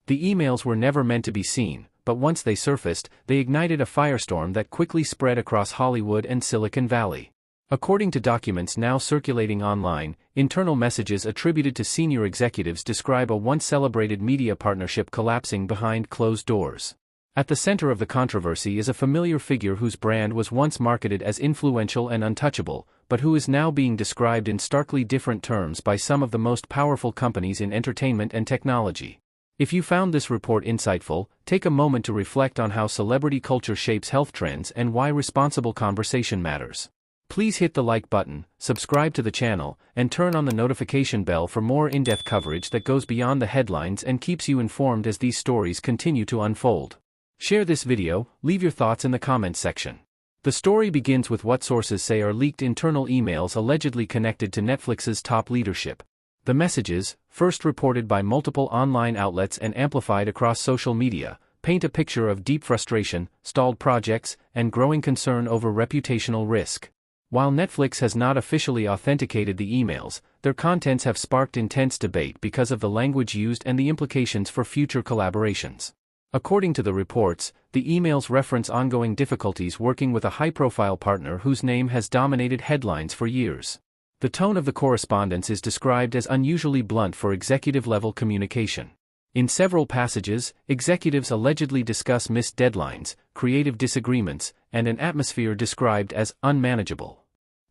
The emails were never meant to be seen, but once they surfaced, they ignited a firestorm that quickly spread across Hollywood and Silicon Valley. According to documents now circulating online, internal messages attributed to senior executives describe a once-celebrated media partnership collapsing behind closed doors. At the center of the controversy is a familiar figure whose brand was once marketed as influential and untouchable, but who is now being described in starkly different terms by some of the most powerful companies in entertainment and technology. If you found this report insightful, take a moment to reflect on how celebrity culture shapes health trends and why responsible conversation matters. Please hit the like button, subscribe to the channel, and turn on the notification bell for more in-depth coverage that goes beyond the headlines and keeps you informed as these stories continue to unfold. Share this video, leave your thoughts in the comments section. The story begins with what sources say are leaked internal emails allegedly connected to Netflix's top leadership. The messages, first reported by multiple online outlets and amplified across social media, paint a picture of deep frustration, stalled projects, and growing concern over reputational risk. While Netflix has not officially authenticated the emails, their contents have sparked intense debate because of the language used and the implications for future collaborations. According to the reports, the emails reference ongoing difficulties working with a high-profile partner whose name has dominated headlines for years. The tone of the correspondence is described as unusually blunt for executive-level communication. In several passages, executives allegedly discuss missed deadlines, creative disagreements, and an atmosphere described as unmanageable.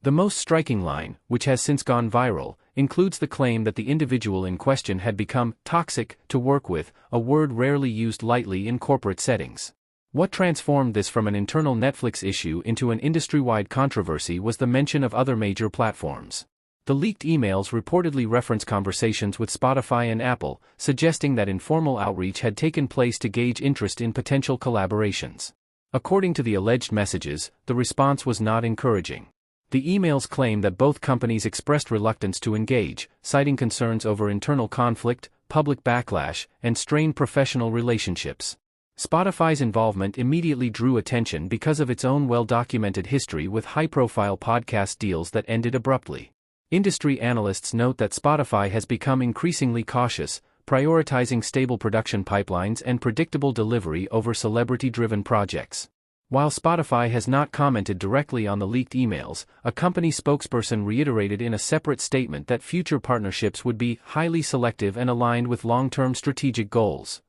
The most striking line, which has since gone viral, includes the claim that the individual in question had become toxic to work with, a word rarely used lightly in corporate settings. What transformed this from an internal Netflix issue into an industry-wide controversy was the mention of other major platforms. The leaked emails reportedly reference conversations with Spotify and Apple, suggesting that informal outreach had taken place to gauge interest in potential collaborations. According to the alleged messages, the response was not encouraging. The emails claim that both companies expressed reluctance to engage, citing concerns over internal conflict, public backlash, and strained professional relationships. Spotify's involvement immediately drew attention because of its own well-documented history with high-profile podcast deals that ended abruptly. Industry analysts note that Spotify has become increasingly cautious, prioritizing stable production pipelines and predictable delivery over celebrity-driven projects. While Spotify has not commented directly on the leaked emails, a company spokesperson reiterated in a separate statement that future partnerships would be highly selective and aligned with long-term strategic goals.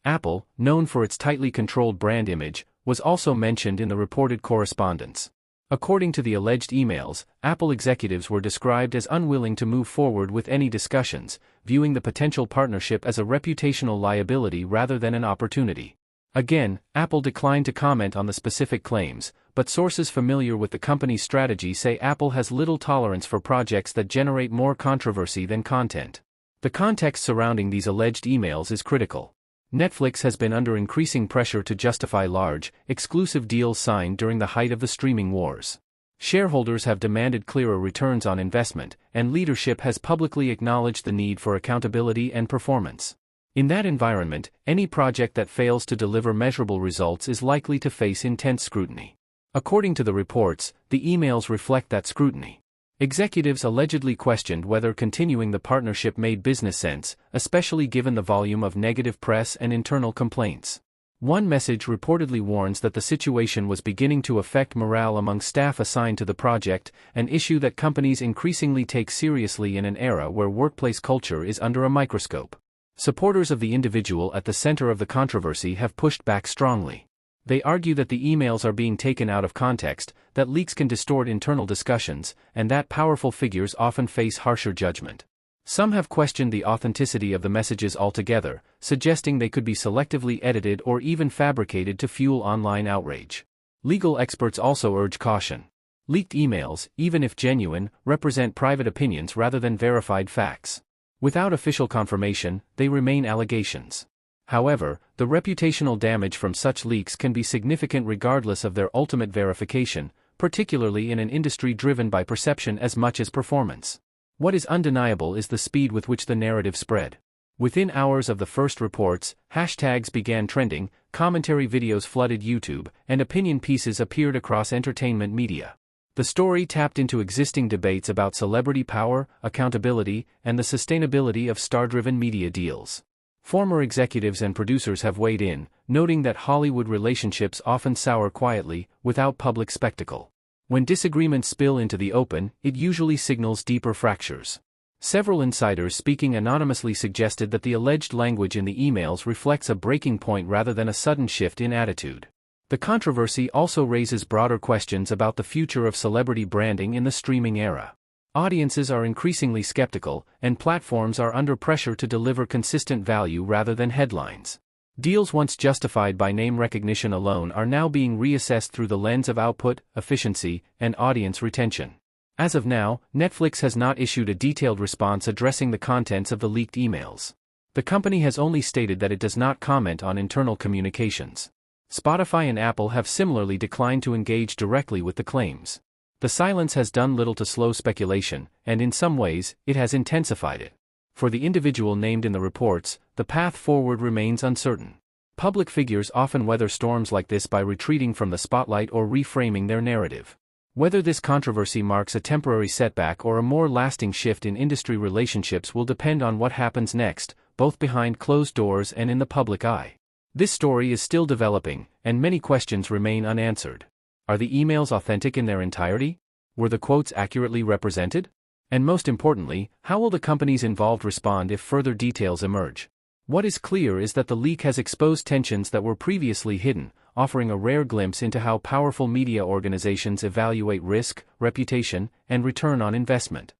Apple, known for its tightly controlled brand image, was also mentioned in the reported correspondence. According to the alleged emails, Apple executives were described as unwilling to move forward with any discussions, viewing the potential partnership as a reputational liability rather than an opportunity. Again, Apple declined to comment on the specific claims, but sources familiar with the company's strategy say Apple has little tolerance for projects that generate more controversy than content. The context surrounding these alleged emails is critical. Netflix has been under increasing pressure to justify large, exclusive deals signed during the height of the streaming wars. Shareholders have demanded clearer returns on investment, and leadership has publicly acknowledged the need for accountability and performance. In that environment, any project that fails to deliver measurable results is likely to face intense scrutiny. According to the reports, the emails reflect that scrutiny. Executives allegedly questioned whether continuing the partnership made business sense, especially given the volume of negative press and internal complaints. One message reportedly warns that the situation was beginning to affect morale among staff assigned to the project, an issue that companies increasingly take seriously in an era where workplace culture is under a microscope. Supporters of the individual at the center of the controversy have pushed back strongly. They argue that the emails are being taken out of context, that leaks can distort internal discussions, and that powerful figures often face harsher judgment. Some have questioned the authenticity of the messages altogether, suggesting they could be selectively edited or even fabricated to fuel online outrage. Legal experts also urge caution. Leaked emails, even if genuine, represent private opinions rather than verified facts. Without official confirmation, they remain allegations. However, the reputational damage from such leaks can be significant regardless of their ultimate verification, particularly in an industry driven by perception as much as performance. What is undeniable is the speed with which the narrative spread. Within hours of the first reports, hashtags began trending, commentary videos flooded YouTube, and opinion pieces appeared across entertainment media. The story tapped into existing debates about celebrity power, accountability, and the sustainability of star-driven media deals. Former executives and producers have weighed in, noting that Hollywood relationships often sour quietly, without public spectacle. When disagreements spill into the open, it usually signals deeper fractures. Several insiders speaking anonymously suggested that the alleged language in the emails reflects a breaking point rather than a sudden shift in attitude. The controversy also raises broader questions about the future of celebrity branding in the streaming era. Audiences are increasingly skeptical, and platforms are under pressure to deliver consistent value rather than headlines. Deals once justified by name recognition alone are now being reassessed through the lens of output, efficiency, and audience retention. As of now, Netflix has not issued a detailed response addressing the contents of the leaked emails. The company has only stated that it does not comment on internal communications. Spotify and Apple have similarly declined to engage directly with the claims. The silence has done little to slow speculation, and in some ways, it has intensified it. For the individual named in the reports, the path forward remains uncertain. Public figures often weather storms like this by retreating from the spotlight or reframing their narrative. Whether this controversy marks a temporary setback or a more lasting shift in industry relationships will depend on what happens next, both behind closed doors and in the public eye. This story is still developing, and many questions remain unanswered. Are the emails authentic in their entirety? Were the quotes accurately represented? And most importantly, how will the companies involved respond if further details emerge? What is clear is that the leak has exposed tensions that were previously hidden, offering a rare glimpse into how powerful media organizations evaluate risk, reputation, and return on investment.